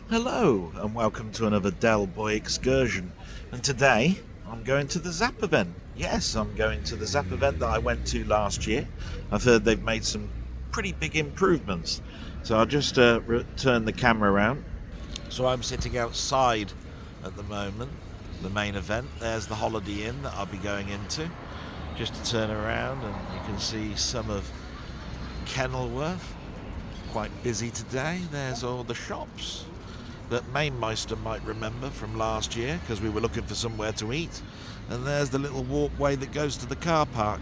Hello and welcome to another Del Boy excursion, and today I'm going to the Zzap event. Yes, I'm going to the Zzap event that I went to last year. I've heard they've made some pretty big improvements, so I'll just turn the camera around. So I'm sitting outside at the moment, the main event. There's the Holiday Inn that I'll be going into. Just to turn around and you can see some of Kenilworth. Quite busy today. There's all the shops that Mamemeister might remember from last year, because we were looking for somewhere to eat. And there's the little walkway that goes to the car park.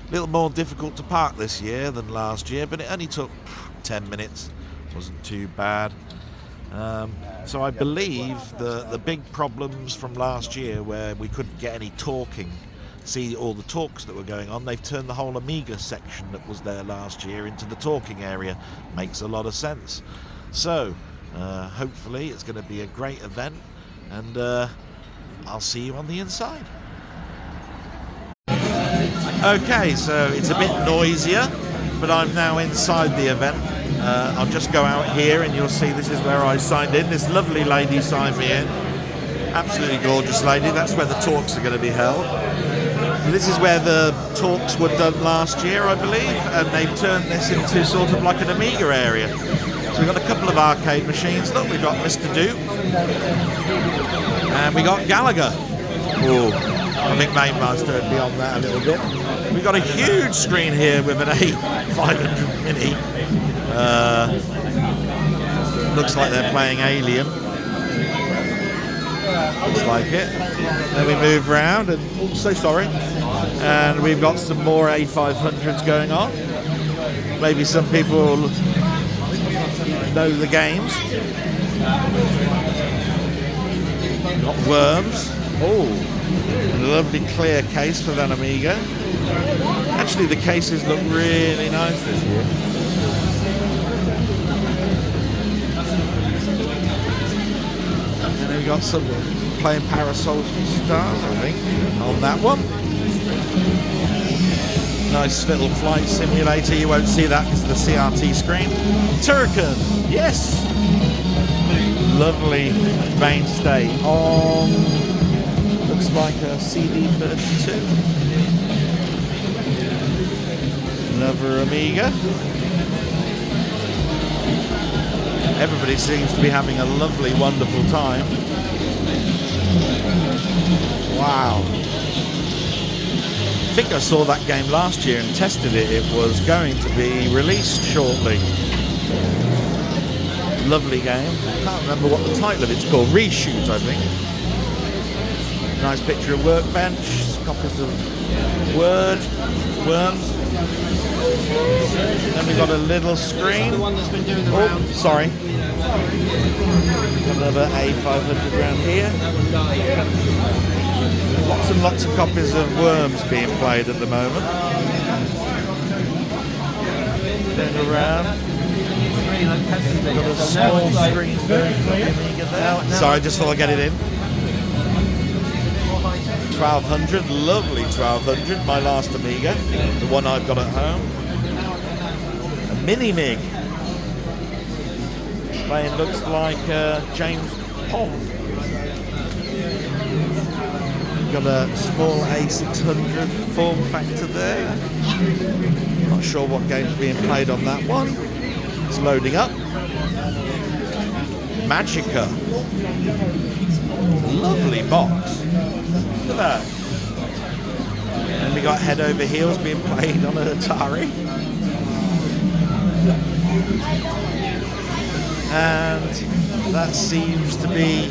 A little more difficult to park this year than last year, but it only took 10 minutes. Wasn't too bad. So I believe the big problems from last year, where we couldn't get any talking, see all the talks that were going on, they've turned the whole Amiga section that was there last year into the talking area. Makes a lot of sense. So hopefully it's going to be a great event, and I'll see you on the inside. Okay, so it's a bit noisier, but I'm now inside the event. I'll just go out here and you'll see this is where I signed in. This lovely lady signed me in. Absolutely gorgeous lady. That's where the talks are going to be held. This is where the talks were done last year, I believe, and they've turned this into sort of like an Amiga area. So we've got a couple of arcade machines. Look, we've got Mr. Duke, and we got Gallagher. Oh, I think Mamemeister would be on that a little bit. We've got a huge screen here with an A500 Mini. Looks like they're playing Alien. Looks like it. Then we move around and and we've got some more A500s going on. Maybe some people know the games. Got Worms. Oh, a lovely clear case for that Amiga. Actually, the cases look really nice this year. And then we've got some playing Parasols and Stars, I think, on that one. Nice little flight simulator. You won't see that because of the CRT screen. Turrican, yes! Lovely mainstay on, looks like a CD32. Another Amiga. Everybody seems to be having a lovely, wonderful time. Wow. I think I saw that game last year and tested it. It was going to be released shortly. Lovely game. I can't remember what the title of it's called. Reshoot, I think. Nice picture of Workbench. Copies of Worms. Then we've got a little screen. Oh, sorry. Got another A500 around here. Lots and lots of copies of Worms being played at the moment. Turn around. Got a small screen there. Sorry, just thought I'd get it in. 1200, lovely 1200, my last Amiga, the one I've got at home. A Mini Mig. Playing looks like James Pond. Got a small A600 form factor there. Not sure what game's being played on that one. It's loading up. Magica. Lovely box. Look at that. And we got Head Over Heels being played on an Atari. And that seems to be...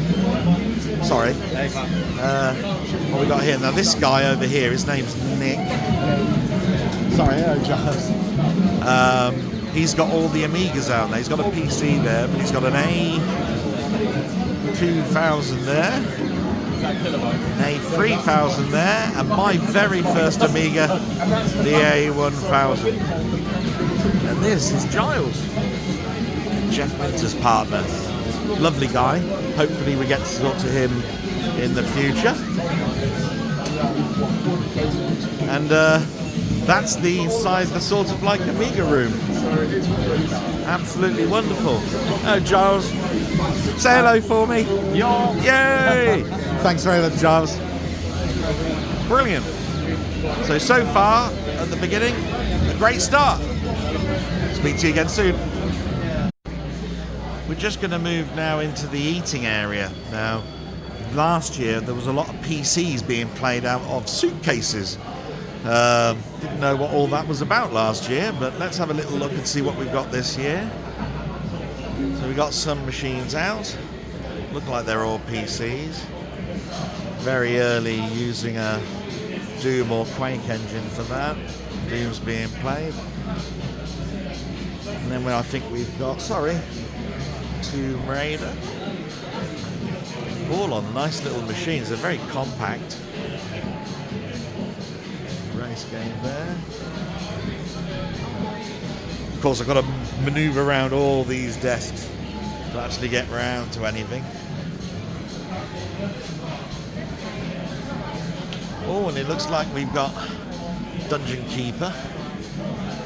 Sorry. What we got here? Now this guy over here, his name's Nick. Sorry, Giles. He's got all the Amigas out there. He's got a PC there, but he's got an A2000 there, an A3000 there, and my very first Amiga, the A1000. And this is Giles, Jeff Minter's partner. Lovely guy. Hopefully we get to talk to him in the future. And that's the inside, the sort of like Amiga room. Absolutely wonderful. Oh, Giles. Say hello for me. Yo. Yay! Thanks very much, Giles. Brilliant. So far, at the beginning, a great start. Speak to you again soon. We're just going to move now into the eating area. Now, last year there was a lot of PCs being played out of suitcases. Didn't know what all that was about last year, but let's have a little look and see what we've got this year. So we got some machines out. Look like they're all PCs. Very early using a Doom or Quake engine for that. Doom's being played. And then I think we've got, Tomb Raider. All on nice little machines. They're very compact. Race game there. Of course, I've got to maneuver around all these desks to actually get round to anything. Oh, and it looks like we've got Dungeon Keeper.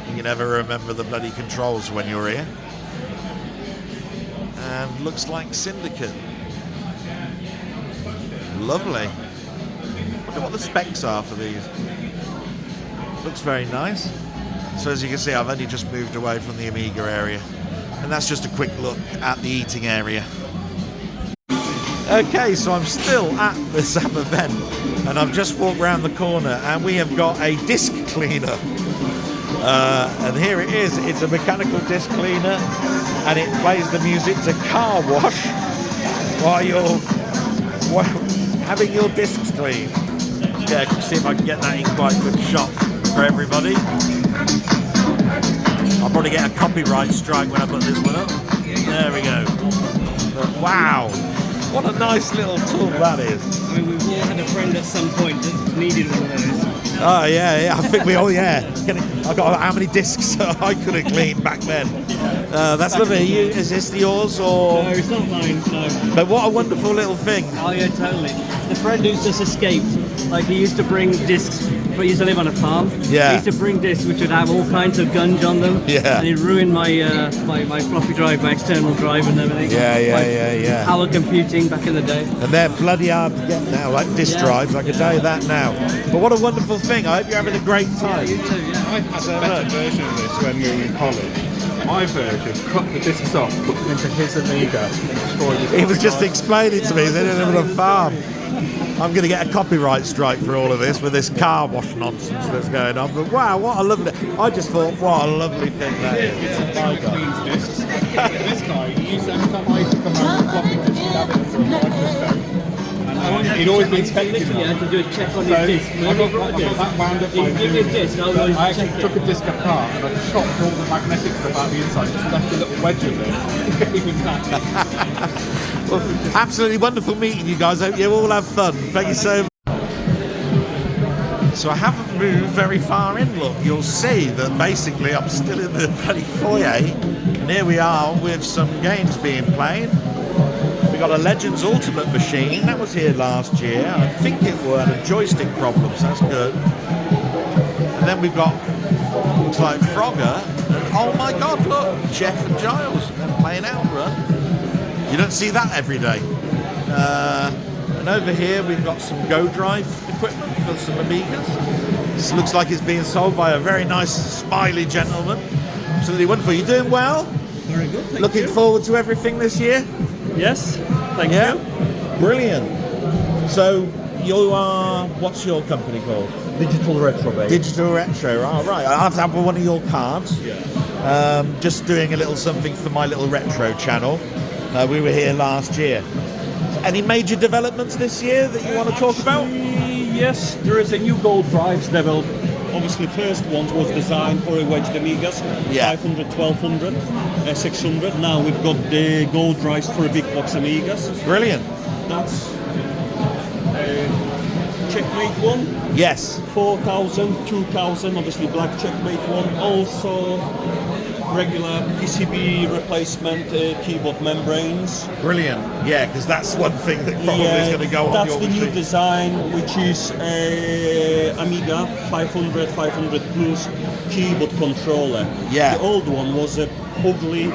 You can never remember the bloody controls when you're here. And looks like Syndicate. Lovely. Look at what the specs are for these. Looks very nice. So as you can see, I've only just moved away from the Amiga area. And that's just a quick look at the eating area. Okay, so I'm still at the Zzap event. And I've just walked around the corner and we have got a disc cleaner. And here it is. It's a mechanical disc cleaner. And it plays the music to Car Wash while you're having your discs cleaned. Yeah, see if I can get that in quite a good shot for everybody. I'll probably get a copyright strike when I put this one up. There we go. But wow, what a nice little tool that is. I mean, we've all had a friend at some point that needed one of those. Oh yeah, I think we all, I've got how many discs I could have cleaned back then. That's lovely. Is this yours or? No, it's not mine, no. But what a wonderful little thing. Oh yeah, totally. The friend who's just escaped, like he used to bring discs, but he used to live on a farm. Yeah. He used to bring discs which would have all kinds of gunge on them. Yeah. And he ruined my my floppy drive, my external drive and everything. Yeah. Power computing back in the day. And they're bloody hard to get now, like disc drives, I can tell you that now. But what a wonderful thing. I hope you're having a great time. You too, yeah. I had a better version of this when we were in college. My version cut the discs off, put them into his Amiga, and destroyed his. He was just explaining to me, they didn't have a farm. I'm going to get a copyright strike for all of this with this car wash nonsense that's going on. But wow, what a lovely... I just thought, what a lovely thing that is. It's a guy cleans discs. This guy, he used to, every time I used to come out with floppy disk, he'd have it under a microscope. And he'd always been checking literally it. had to do a check on his disc. I got that wound up. You give me a disc, I actually took a disc apart and I chopped all the magnetic stuff out the inside, just left a little wedge of it. Gave him that. Well, absolutely wonderful meeting you guys. I hope you all have fun. Thank you so much. So I haven't moved very far in. Look, you'll see that basically I'm still in the bloody foyer. And here we are with some games being played. We got a Legends Ultimate machine. That was here last year. I think it had a joystick problem, so that's good. And then we've got, looks like Frogger. And oh my God, look, Jeff and Giles playing Outrun. You don't see that every day. And over here we've got some Go Drive equipment for some Amigas. This looks like it's being sold by a very nice, smiley gentleman. Absolutely wonderful. You doing well? Very good, thank Looking forward to everything this year? Yes, thank you. Brilliant. So you are, what's your company called? Digital Retro, baby. Digital Retro, all right. I'll have to have one of your cards. Yeah. Just doing a little something for my little retro channel. We were here last year. Any major developments this year that you want to talk about? Yes, there is a new gold drives developed. Obviously, first one was designed for a wedged Amigas, Yeah. 500, 1200, 600. Now we've got the gold drives for a big box Amigas. Brilliant. That's Checkmate one, Yes. 4000, 2000, obviously black Checkmate one. Also regular PCB replacement keyboard membranes. Brilliant. Yeah, because that's one thing that probably is going to go on that's your the new machine. design, which is Amiga 500, 500 plus keyboard controller. Yeah. The old one was a ugly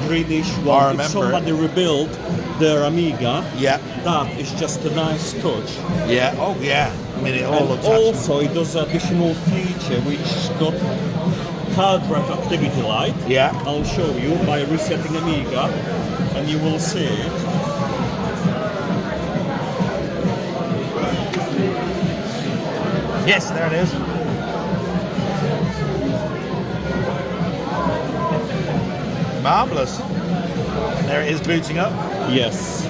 greenish I one. remember If somebody rebuilt their Amiga, Yeah, that is just a nice touch. yeah, oh yeah. I mean, it all And looks also, it does additional feature which got hard drive activity light. Yeah. I'll show you by resetting Amiga, and you will see it. Yes, there it is. Marvellous. There it is booting up. Yes.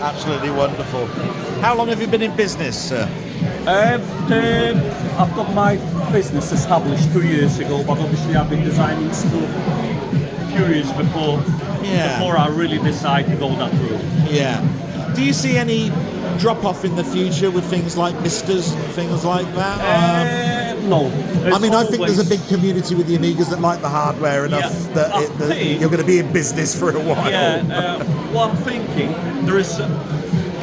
Absolutely wonderful. How long have you been in business, sir? I've got my business established 2 years ago, but obviously I've been designing stuff few years before I really decided to go that route. Yeah. Do you see any drop-off in the future with things like Misters, things like that? No. I mean, I think there's a big community with the Amigas that like the hardware enough that you're going to be in business for a while. Yeah, what I'm thinking, there is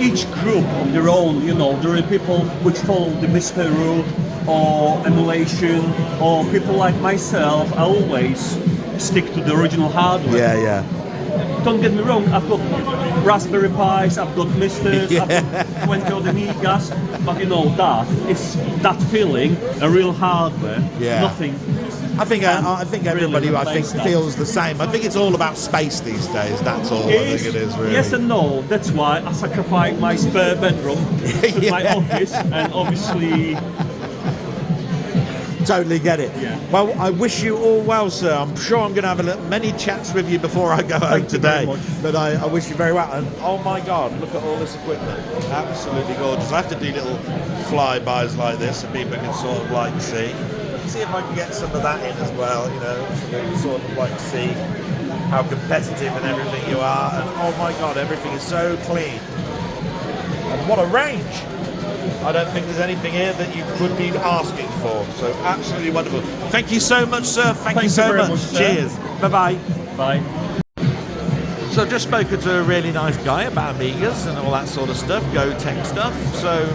each group on their own, you know, there are people which follow the Mister route or emulation, or people like myself, I always stick to the original hardware. Yeah, yeah. Don't get me wrong, I've got Raspberry Pis, I've got Misters, I've got 20 other Amigas, but you know, that feeling, a real hardware, Yeah. nothing. I think everybody really feels the same. I think it's all about space these days. That's all. I think it is really. Yes and no. That's why I sacrificed my spare bedroom to my office, and obviously. Totally get it. Yeah. Well, I wish you all well, sir. I'm sure I'm going to have many chats with you before I go home today. But I wish you very well. And oh my God, look at all this equipment. Absolutely gorgeous. I have to do little flybys like this so people can sort of like see. See if I can get some of that in as well, you know, so they can sort of like see how competitive and everything you are. And oh my God, everything is so clean. And what a range. I don't think there's anything here that you could be asking for. So absolutely wonderful. Thank you so much, sir. Thank you so much. Cheers. Bye-bye. Bye. So I've just spoken to a really nice guy about Amigas and all that sort of stuff, Go Tech stuff, so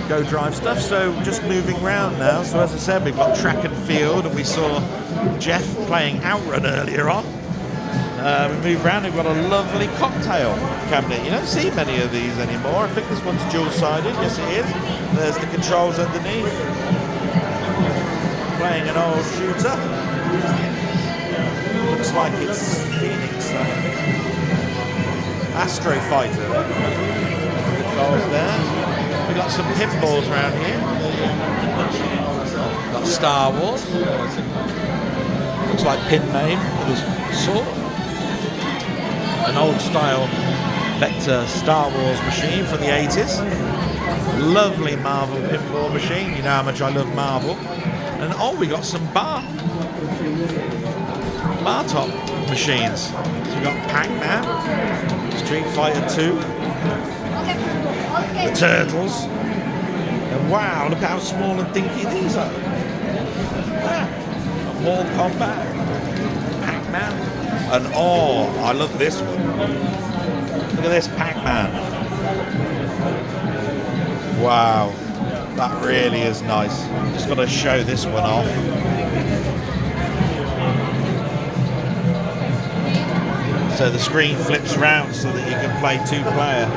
Go Drive stuff. So just moving around now. So as I said, we've got track and field, and we saw Jeff playing Outrun earlier on. We move around, we've got a lovely cocktail cabinet. You don't see many of these anymore. I think this one's dual-sided. Yes, it is. There's the controls underneath. Playing an old shooter. Looks like it's Phoenix. Astro Fighter. Controls there. We've got some pinballs around here. Got Star Wars. Looks like pin name with a sword. An old style Vector Star Wars machine from the 80s. Lovely Marvel pinball machine. You know how much I love Marvel. And oh, we got some bar top machines. So we got Pac-Man, Street Fighter 2, the Turtles. And wow, look how small and dinky these are. Mortal Kombat, Pac-Man. And oh, I love this one. Look at this Pac-Man. Wow, that really is nice. Just got to show this one off. So the screen flips around so that you can play 2-player.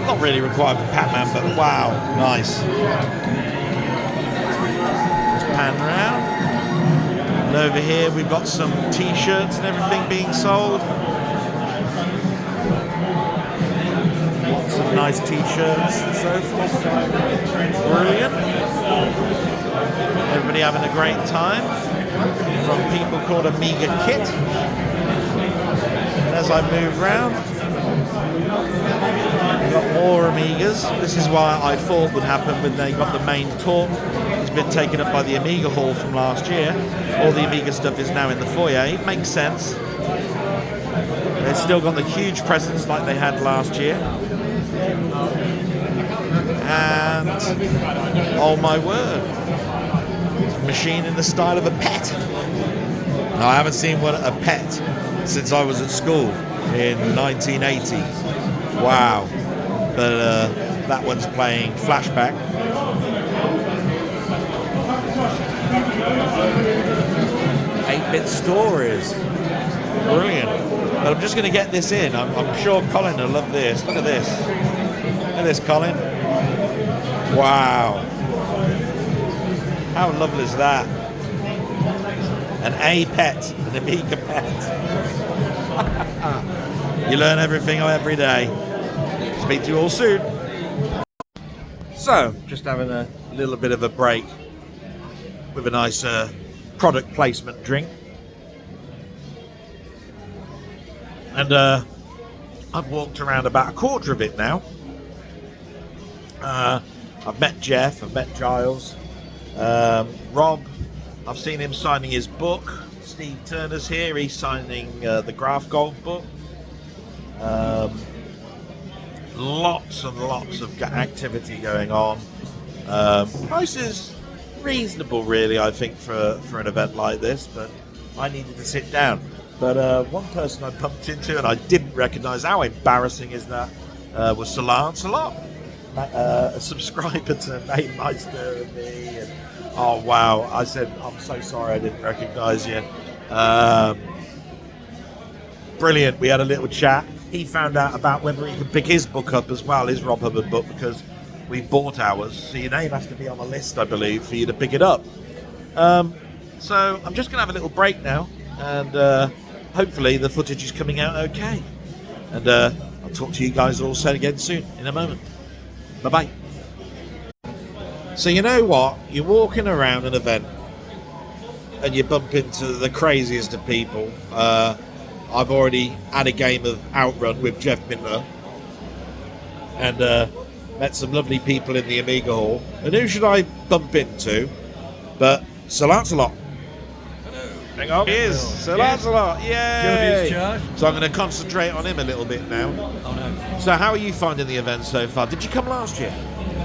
Not really required for Pac-Man, but wow, nice. Let's pan around. And over here we've got some t-shirts and everything being sold. Lots of nice t-shirts and so forth. Brilliant. Everybody having a great time. From people called Amiga Kit. And as I move around, we've got more Amigas. This is why I thought would happen when they got the main talk. It's been taken up by the Amiga Hall from last year. All the Amiga stuff is now in the foyer. It makes sense. They've still got the huge presence like they had last year. And oh my word, machine in the style of a pet. Now, I haven't seen a pet since I was at school in 1980. Wow. But that one's playing Flashback. 8-bit stories. Brilliant. But I'm just going to get this in. I'm sure Colin will love this. Look at this. Look at this, Colin. Wow. How lovely is that? An A pet, an Amiga pet. You learn everything every day. Speak to you all soon. So, just having a little bit of a break with a nice product placement drink. And I've walked around about a quarter of it now. I've met Jeff, I've met Giles, Rob. I've seen him signing his book. Steve Turner's here, he's signing the Graph Gold book. Lots and lots of activity going on. Price is reasonable, really, I think, for an event like this, but I needed to sit down. But one person I bumped into and I didn't recognise, how embarrassing is that, was Sir Lancelot, a subscriber to Mamemeister and me. And, oh wow, I said, I'm so sorry I didn't recognise you. Brilliant, we had a little chat. He found out about whether he could pick his book up as well, his Rob Hubbard book, because we bought ours. So your name has to be on the list, I believe, for you to pick it up. So I'm just going to have a little break now, and hopefully the footage is coming out okay. And I'll talk to you guys all again soon, in a moment. Bye-bye. So you know what? You're walking around an event, and you bump into the craziest of people. I've already had a game of Outrun with Jeff Mintler, and met some lovely people in the Amiga Hall. And who should I bump into but Sir Lancelot? Hang on. He is Sir Lancelot. Yay! So I'm going to concentrate on him a little bit now. Oh no. So how are you finding the event so far? Did you come last year?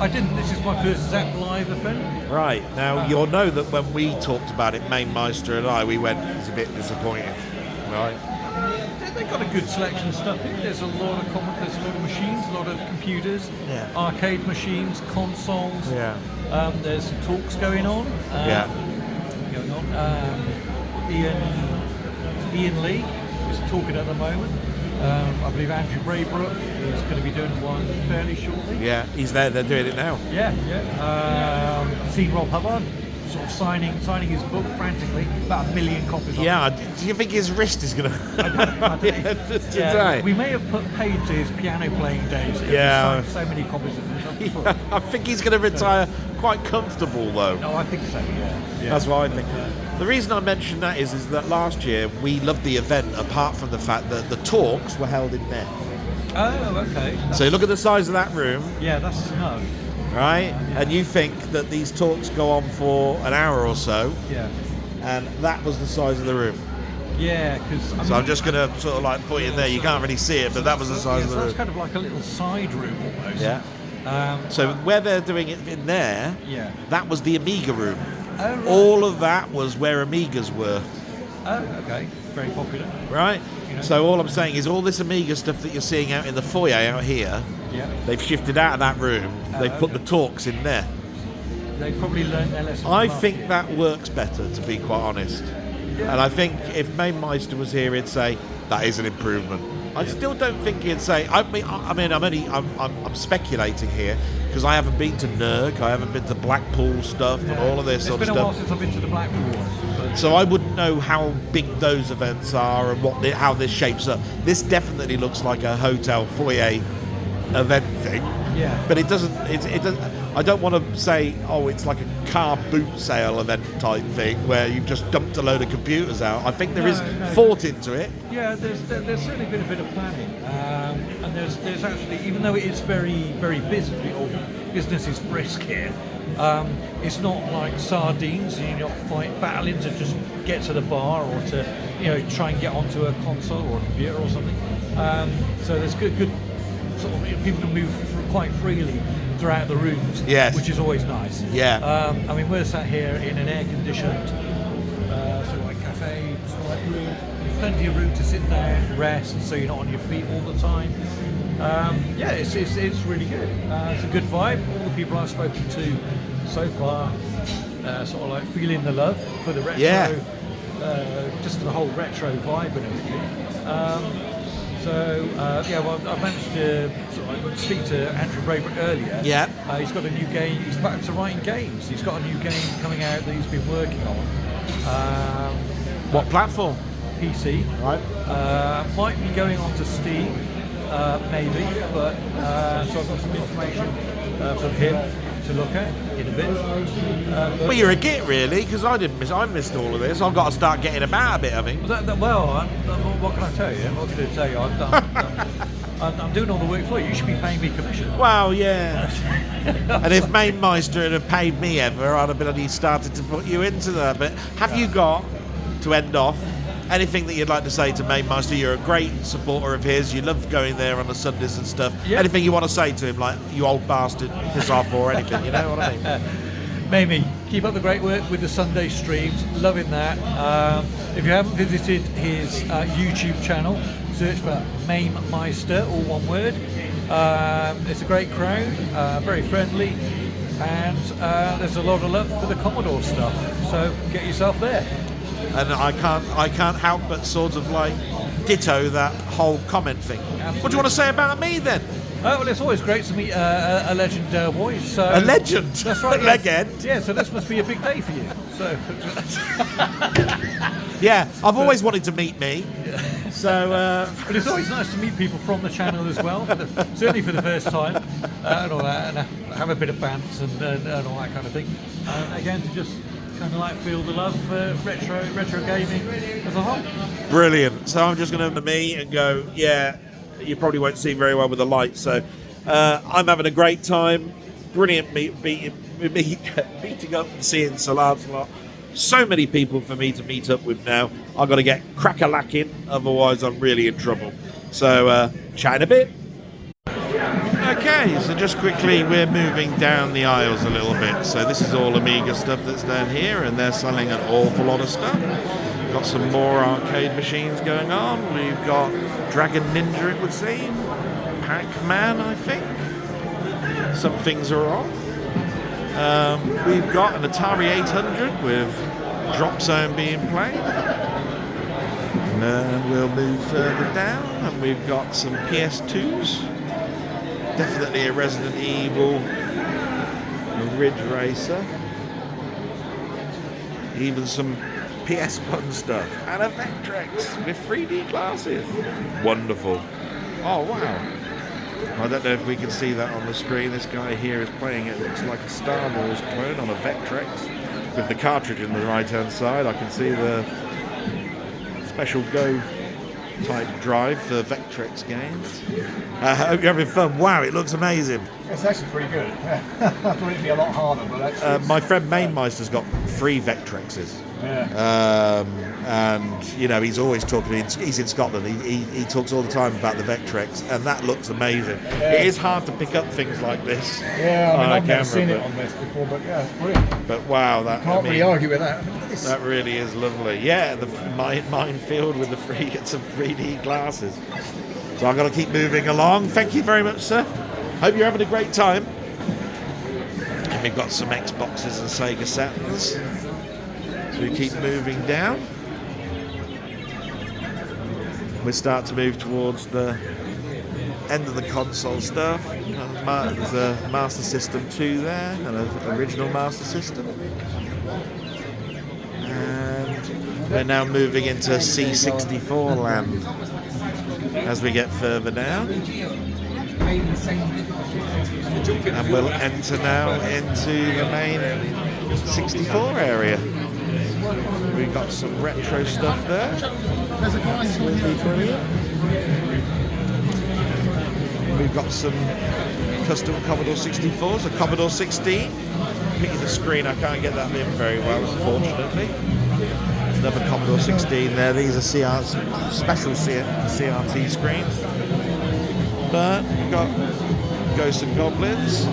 I didn't. This is my first Zzap live event. Right. Now you'll know that when we talked about it, Mamemeister and I, we went, it's a bit disappointing. Right. They've got a good selection of stuff here. There's a lot of machines, a lot of computers, arcade machines, consoles. Yeah. There's some talks going on. Ian Lee is talking at the moment. I believe Andrew Braybrook is going to be doing one fairly shortly. Yeah, he's there. They're doing it now. Yeah. Seen Rob Hubbard sort of signing his book frantically. About 1 million copies. Yeah. Do you think his wrist is going to? Today. We may have paid to his piano playing days. Yeah. He signed so many copies of his book. I think he's going to retire quite comfortable, though. No, I think so. Yeah. That's what I think. The reason I mention that is that last year we loved the event, apart from the fact that the talks were held in there. Oh, okay. So look at the size of that room. Yeah, that's no. Right? Yeah. And you think that these talks go on for an hour or so. Yeah. And that was the size of the room. Yeah, because... So I'm just going to sort of like put it in there. You can't really see it, but that was the size of the room. That's kind of like a little side room almost. Yeah. So where they're doing it in there, that was the Amiga room. Oh, right. All of that was where Amigas were. Oh, okay. Very popular. Right? You know. So all I'm saying is all this Amiga stuff that you're seeing out in the foyer out here, they've shifted out of that room. They've put the talks in there. They probably learned their lesson. I think that works better, to be quite honest. Yeah. And I think if Mamemeister was here, he'd say that is an improvement. I still don't think he'd say. I'm speculating here because I haven't been to NERG, I haven't been to Blackpool stuff and all of this sort of stuff. It's been a while since I've been to the Blackpool one. So I wouldn't know how big those events are and how this shapes up. This definitely looks like a hotel foyer event thing. Yeah. But it doesn't. It doesn't. I don't want to say, oh, it's like a car boot sale event type thing where you've just dumped a load of computers out. I think there is thought into it. Yeah, there's certainly been a bit of planning, and there's actually, even though it is very very busy, or business is brisk here, it's not like sardines. You're not battling to just get to the bar or to try and get onto a console or a computer or something. So there's good sort of people can move quite freely throughout the rooms, which is always nice. Yeah. I mean, we're sat here in an air-conditioned sort of like cafe, sort of like room. Plenty of room to sit down, rest, so you're not on your feet all the time. It's really good. It's a good vibe. All the people I've spoken to so far, sort of like feeling the love for the retro just the whole retro vibe and everything. Well, I managed to sort of speak to Andrew Braybrooke earlier. Yeah. He's got a new game. He's back to writing games. He's got a new game coming out that he's been working on. What platform? PC. Right. Might be going on to Steam, maybe. But so I've got some information from him to look at in a bit. Well, you're a git, really, because I missed all of this. I've got to start getting about a bit, I think. What can I tell you? What can I tell you? I'm doing all the work for you. You should be paying me commission. Well, yeah. And if Mamemeister had paid me ever, I'd have bloody started to put you into that. But have you got, to end off, anything that you'd like to say to Mamemeister? You're a great supporter of his. You love going there on the Sundays and stuff. Yep. Anything you want to say to him, like, you old bastard, piss off, or anything, you know what I mean? Mamie, keep up the great work with the Sunday streams. Loving that. If you haven't visited his YouTube channel, search for Mamemeister, all one word. It's a great crowd, very friendly, and there's a lot of love for the Commodore stuff. So get yourself there. And I can't help but sort of like ditto that whole comment thing. Absolutely. What do you want to say about me then? Well, it's always great to meet a legend, boy. So A legend? That's right. A Yes. legend? Yeah, so this must be a big day for you. So. Yeah, I've always wanted to meet me. So. But it's always nice to meet people from the channel as well, certainly for the first time, and all that, and have a bit of bants and all that kind of thing. Again, to just kind of like feel the love for retro gaming as a whole. Brilliant. So I'm just going to me and go, yeah, you probably won't see very well with the light. So I'm having a great time. Brilliant meeting up and seeing Sir Lancelot. So many people for me to meet up with now. I've got to get crack-a-lacking, otherwise I'm really in trouble. So chat in a bit. Okay, so just quickly, we're moving down the aisles a little bit. So this is all Amiga stuff that's down here, and they're selling an awful lot of stuff. Got some more arcade machines going on. We've got Dragon Ninja, it would seem. Pac-Man, I think. Some things are off. We've got an Atari 800 with Drop Zone being played. And then we'll move further down, and we've got some PS2s. Definitely a Resident Evil, a Ridge Racer, even some PS1 stuff, and a Vectrex with 3D glasses. Wonderful. Oh, wow. I don't know if we can see that on the screen. This guy here is playing it. Looks like a Star Wars clone on a Vectrex with the cartridge in the right-hand side. I can see the special Go type drive for Vectrex games. I hope you're having fun. Wow, it looks amazing. It's actually pretty good. I thought it'd be a lot harder, but actually... My friend Mamemeister's got 3 Vectrexes. Yeah. And, you know, he's always talking, he's in Scotland, he talks all the time about the Vectrex, and that looks amazing. Yeah. It is hard to pick up things like this. Yeah, I mean, on I've a never camera, seen it on this before, but yeah, it's brilliant. But wow, that Can't really argue with that. that really is lovely. Yeah, the minefield with some 3D glasses. So I've got to keep moving along. Thank you very much, sir. Hope you're having a great time. And we've got some Xboxes and Sega Saturns. So we keep moving down. We start to move towards the end of the console stuff. There's a Master System 2 there, and an original Master System. And we're now moving into C64 land as we get further down. And we'll enter now into the main 64 area. We've got some retro stuff there. Really brilliant. We've got some custom Commodore 64s, a Commodore 16. Picking the screen, I can't get that in very well, unfortunately. Another Commodore 16 there. These are special CRT screens. But we've got Ghosts and Goblins.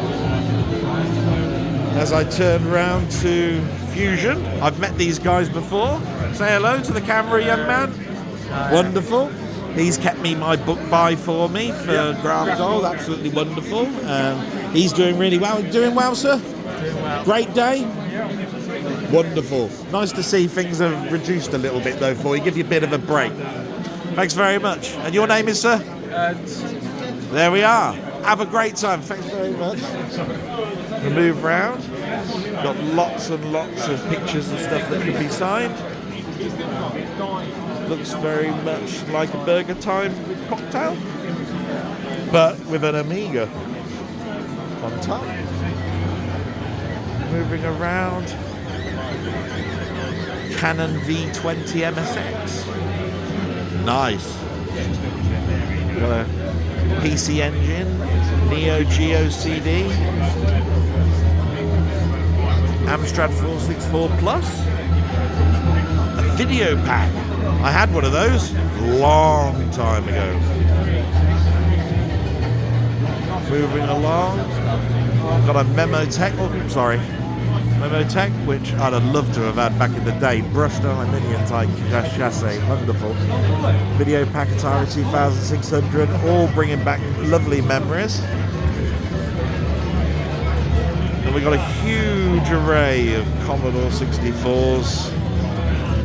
As I turn round to Fusion, I've met these guys before. Say hello to the camera, young man. Wonderful. He's kept me my book by for me for Graph Gold. Absolutely wonderful. He's doing really well. Doing well, sir? Doing well. Great day? Wonderful. Nice to see things have reduced a little bit though for you. Give you a bit of a break. Thanks very much. And your name is, sir? There we are. Have a great time. Thanks very much. We'll move round. Got lots and lots of pictures and stuff that can be signed. Looks very much like a Burger Time cocktail, but with an Amiga on top. Moving around. Canon V20 MSX. Nice. Got a PC Engine, Neo Geo CD, Amstrad 464 Plus, a video pack. I had one of those long time ago. Moving along, got a Memotech, Memotech, which I'd have loved to have had back in the day. Brushed aluminium type chassis, wonderful. Video pack Atari 2600, all bringing back lovely memories. And we got a huge array of Commodore 64s,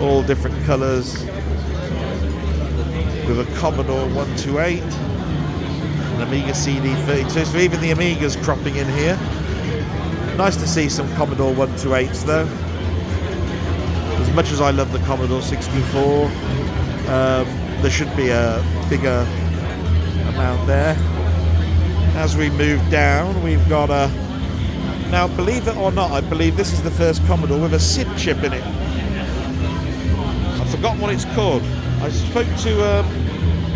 all different colours, with a Commodore 128, an Amiga CD32, so even the Amiga's cropping in here. Nice to see some Commodore 128s though. As much as I love the Commodore 64, there should be a bigger amount there. As we move down, we've got a... Now, believe it or not, I believe this is the first Commodore with a SID chip in it. I've forgotten what it's called. I spoke to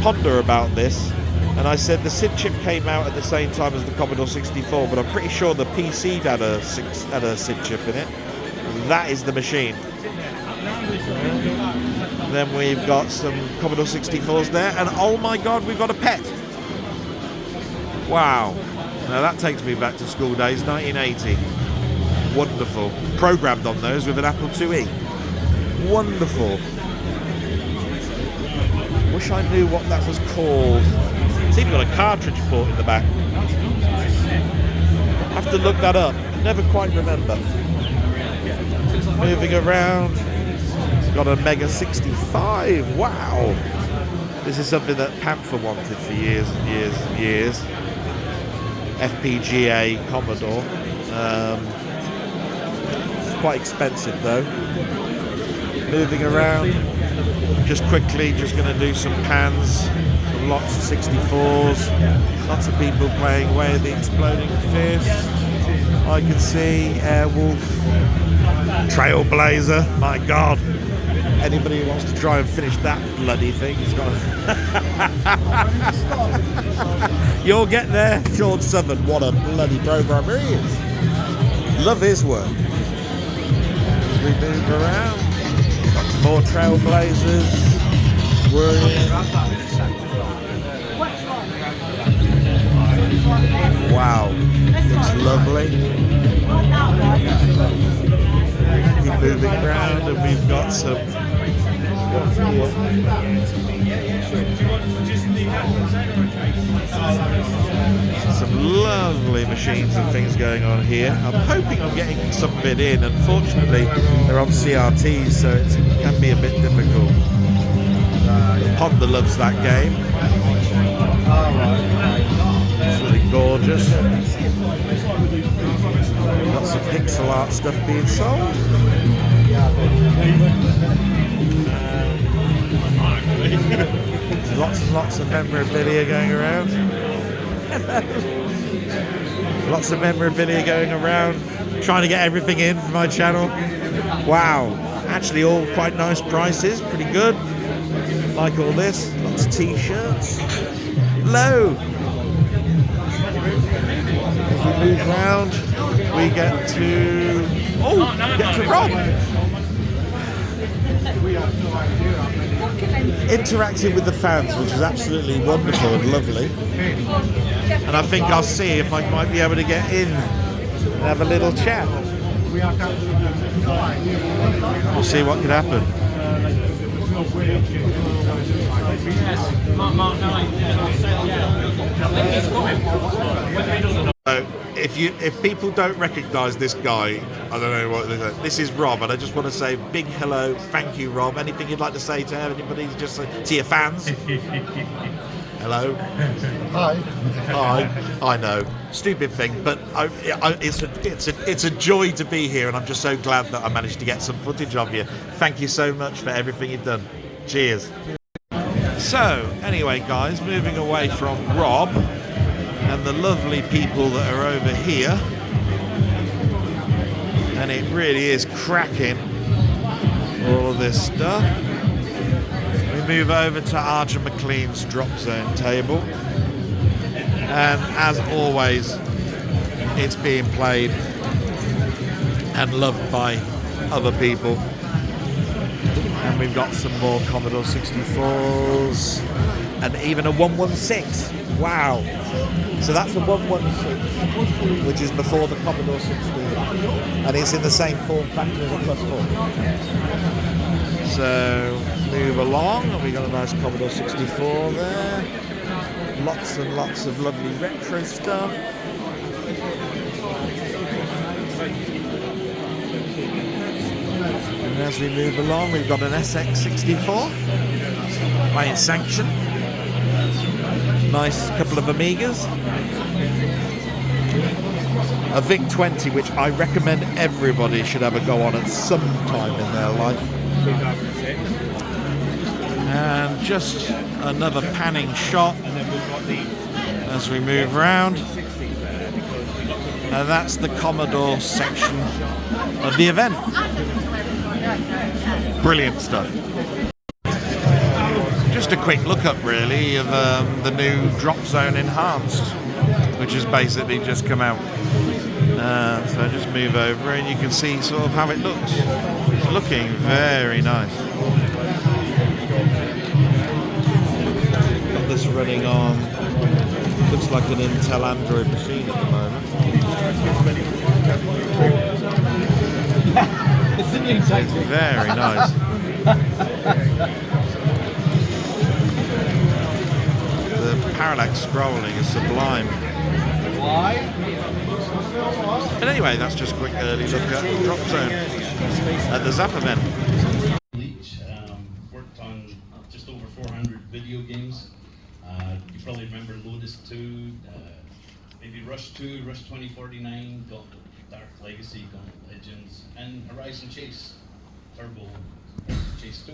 Ponder about this, and I said the SID chip came out at the same time as the Commodore 64, but I'm pretty sure the PC had a SID chip in it. That is the machine. Then we've got some Commodore 64s there, and oh my god, we've got a pet. Wow. Now that takes me back to school days, 1980. Wonderful. Programmed on those with an Apple IIe. Wonderful. Wish I knew what that was called. It's even got a cartridge port in the back. Have to look that up. Never quite remember. Moving around. Got a Mega 65. Wow. This is something that Panther wanted for years and years and years. FPGA Commodore. Quite expensive though. Moving around. Just quickly, just going to do some pans. Lots of 64s. Lots of people playing Way of the Exploding Fist. I can see Airwolf. Trailblazer. My god. Anybody who wants to try and finish that bloody thing has got to... You'll get there. George Southern, what a bloody programmer he is. Love his work. As we move around, more Trailblazers. Wow, it's lovely. Keep moving around, and we've got some... Some lovely machines and things going on here. I'm hoping I'm getting some of it in. Unfortunately, they're on CRTs, so it can be a bit difficult. Ponder loves that game. It's really gorgeous. Lots of pixel art stuff being sold. Lots and lots of memorabilia going around. Lots of memorabilia going around. Trying to get everything in for my channel. Wow. Actually all quite nice prices. Pretty good. Like all this. Lots of t-shirts. Hello. As we move around, we get to... Oh! Get to Rob! Interacting with the fans, which is absolutely wonderful and lovely. And I think I'll see if I might be able to get in and have a little chat. We'll see what can happen. So if people don't recognise this guy, I don't know what this is. Rob, and I just want to say big hello, thank you, Rob. Anything you'd like to say to anybody, just to your fans? Hello. Hi. Hi. I know, stupid thing, but it's a joy to be here, and I'm just so glad that I managed to get some footage of you. Thank you so much for everything you've done. Cheers. So, anyway, guys, moving away from Rob and the lovely people that are over here, and it really is cracking, all of this stuff. We move over to Archer McLean's drop zone table, and as always, it's being played and loved by other people. And we've got some more Commodore 64s and even a 116. Wow. So that's the 116, which is before the Commodore 16. And it's in the same form factor as a Plus 4. So move along, and we got a nice Commodore 64 there. Lots and lots of lovely retro stuff. And as we move along, we've got an SX64 playing Sanction. Nice couple of Amigas. A VIC-20, which I recommend everybody should have a go on at some time in their life. And just another panning shot as we move around. And that's the Commodore section of the event. Brilliant stuff. Just a quick look up really of the new Drop Zone Enhanced, which has basically just come out. So just move over and you can see sort of how it looks. It's looking very nice. Got this running on, looks like an Intel Android machine at the moment. It's very nice. The parallax scrolling is sublime. But anyway, that's just a quick early look at Drop Zone at the Zzap event. Worked on just over 400 video games. You probably remember Lotus 2, maybe Rush 2, Rush 2049, got Dark Legacy, got Legends, and Horizon Chase, Turbo Chase 2.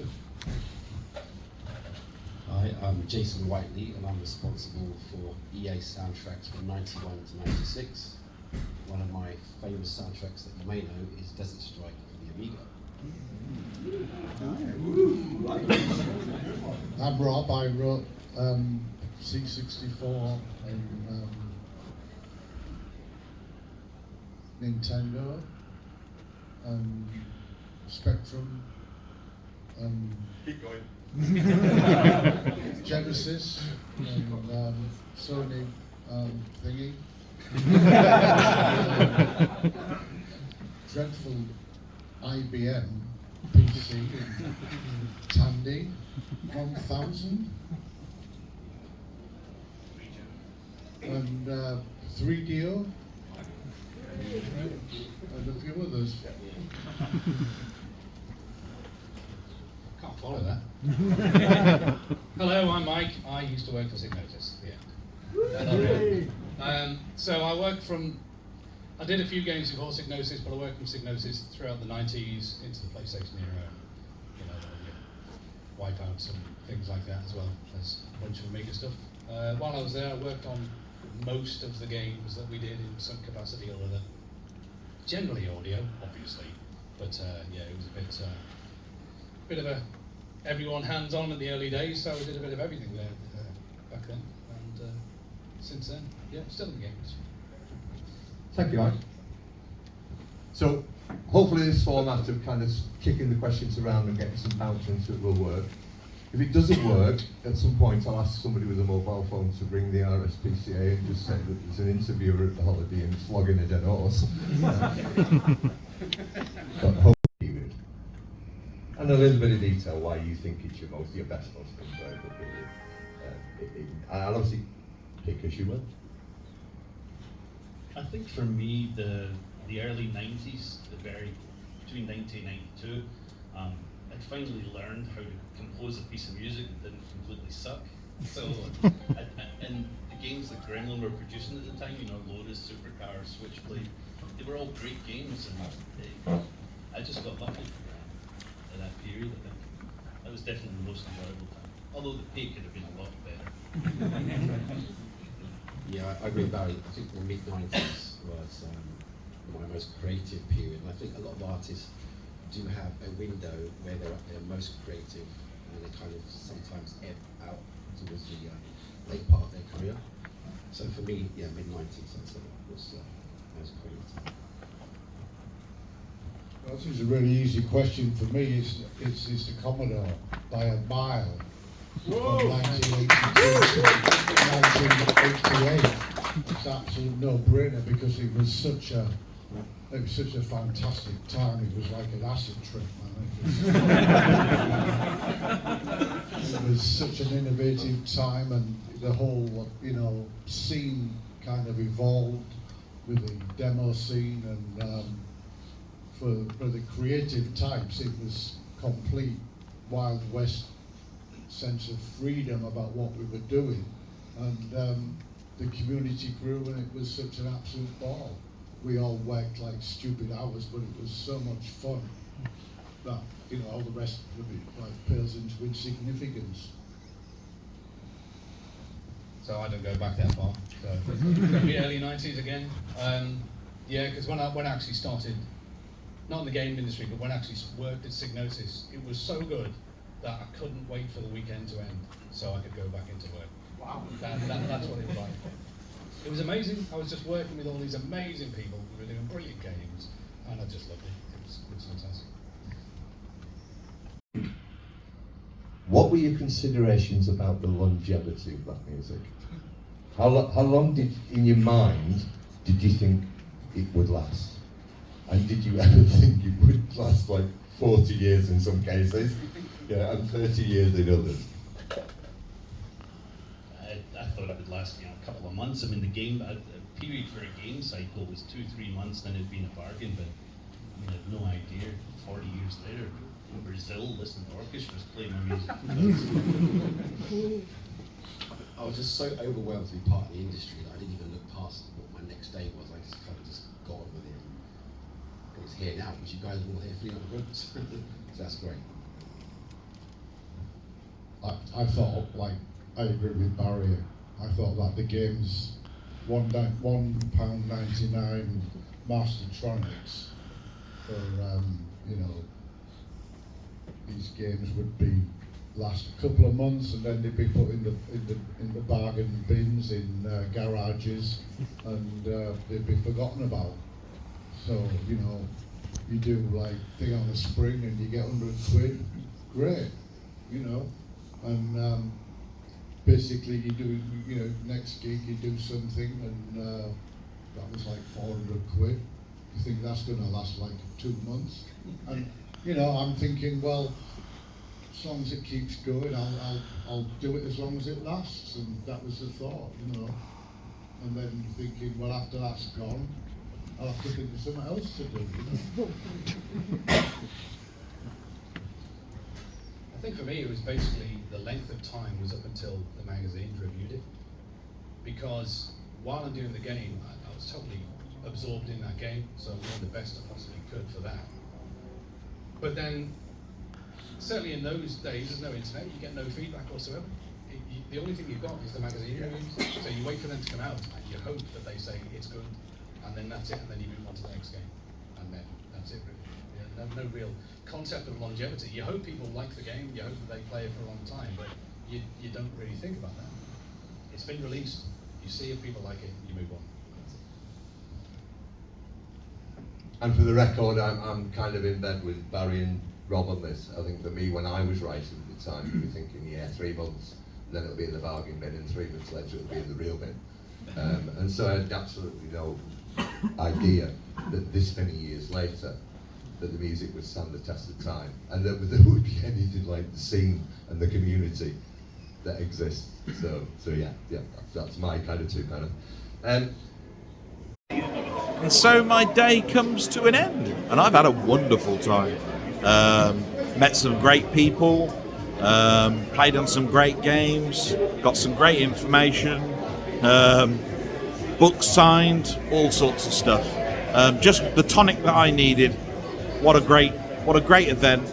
Hi, I'm Jason Whiteley, and I'm responsible for EA soundtracks from 91 to 96. One of my famous soundtracks that you may know is Desert Strike for the Amiga. I'm Rob. I wrote C64 and Nintendo, Spectrum, Keep going. Genesis, and Sony thingy. Dreadful IBM PC, Tandy 1000, and 3DO, and a few others. Can't follow that. Hello, I'm Mike. I used to work for Signotis. Yeah. So I did a few games before Signosis, but I worked from Signosis throughout the 90s into the PlayStation era. You know, Wipeouts and things like that, as well as a bunch of Amiga stuff. While I was there, I worked on most of the games that we did in some capacity or other. Generally audio, obviously, but yeah, it was a bit of a everyone hands-on in the early days, so we did a bit of everything there back then, and since then, yeah, still in the games. Thank you, Mike. So hopefully this format of kind of kicking the questions around and getting some bounce into it will work. If it doesn't work, at some point I'll ask somebody with a mobile phone to ring the RSPCA and just say that there's an interviewer at the holiday and flogging a dead horse. But hopefully you would. And a little bit of detail why you think it's your best most enjoyable period. And obviously pick as you will. I think for me, the early 90s, between 90 and 92, I'd finally learned how to compose a piece of music that didn't completely suck. So, and the games that Gremlin were producing at the time, you know, Lotus, Supercar, Switchblade, they were all great games, and I just got lucky in that period. I think that was definitely the most enjoyable time. Although the pay could have been a lot better. Yeah, I agree with Barry. I think the mid-90s was my most creative period. And I think a lot of artists do have a window where they're at their most creative, and they kind of sometimes ebb out towards the late part of their career. So for me, yeah, mid-90s, I'd say was most creative. Well, this is a really easy question for me. It's the Commodore by a mile. Whoa. From 1982 to 1988. It's an absolute no-brainer because it was such a fantastic time. It was like an acid trip, man. It was such an innovative time, and the whole, you know, scene kind of evolved with the demo scene, and for the creative types, it was complete Wild West sense of freedom about what we were doing, and the community grew, and it was such an absolute ball. We all worked like stupid hours, but it was so much fun that, you know, all the rest of it like pales into insignificance. So I don't go back that far. So it's going to be early 90s again. Yeah, because when I actually started, not in the game industry, but when I actually worked at Psygnosis, it was so good that I couldn't wait for the weekend to end so I could go back into work. Wow. That's what it was like. It was amazing. I was just working with all these amazing people who were doing brilliant games, and I just loved it. It was fantastic. What were your considerations about the longevity of that music? How long did, in your mind, did you think it would last? And did you ever think it would last like 40 years in some cases, yeah, and 30 years in others? I thought it would last, you know, a couple of months. I mean, a period for a game cycle was 2-3 months, then it'd been a bargain, but I mean, I had no idea. 40 years later, in Brazil, listening to orchestras play my music. I was just so overwhelmed to be part of the industry that I didn't even look past what my next day was. I just kind of just got on with it. And it's here now, because you guys are all here feeling the groups. So that's great. I thought, like, I agree with Barry. I thought that the game's £1.99 Mastertronics for you know, these games would be last a couple of months, and then they'd be put in the bargain bins in garages, and they'd be forgotten about. So, you know, you do like thing on the spring and you get £100, great, you know, and basically you do, you know, next gig you do something, and that was like £400. You think that's going to last like 2 months? And you know, I'm thinking, well, as long as it keeps going, I'll do it as long as it lasts, and that was the thought, you know. And then thinking, well, after that's gone, I'll have to think of something else to do, you know. I think for me it was basically the length of time was up until the magazines reviewed it. Because while I'm doing the game, I was totally absorbed in that game, so I'm doing the best I possibly could for that. But then, certainly in those days, there's no internet, you get no feedback whatsoever. The only thing you've got is the magazine reviews. So you wait for them to come out, and you hope that they say it's good, and then that's it, and then you move on to the next game. And then that's it, really. Yeah, no real concept of longevity. You hope people like the game, you hope that they play it for a long time, but you don't really think about that. It's been released, you see if people like it, you move on. And for the record, I'm kind of in bed with Barry and Rob on this. I think for me, when I was writing at the time, we were thinking, yeah, 3 months, then it'll be in the bargain bin, and 3 months later it'll be in the real bin. And so I had absolutely no idea that this many years later, that the music would stand the test of time, and that there would be anything like the scene and the community that exists. So yeah, that's my kind of two kind of. And so my day comes to an end, and I've had a wonderful time. Met some great people, played on some great games, got some great information, books signed, all sorts of stuff. Just the tonic that I needed. What a great event.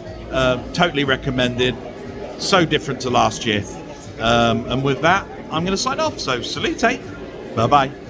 Totally recommended. So different to last year. And with that, I'm going to sign off. So salute. Bye bye.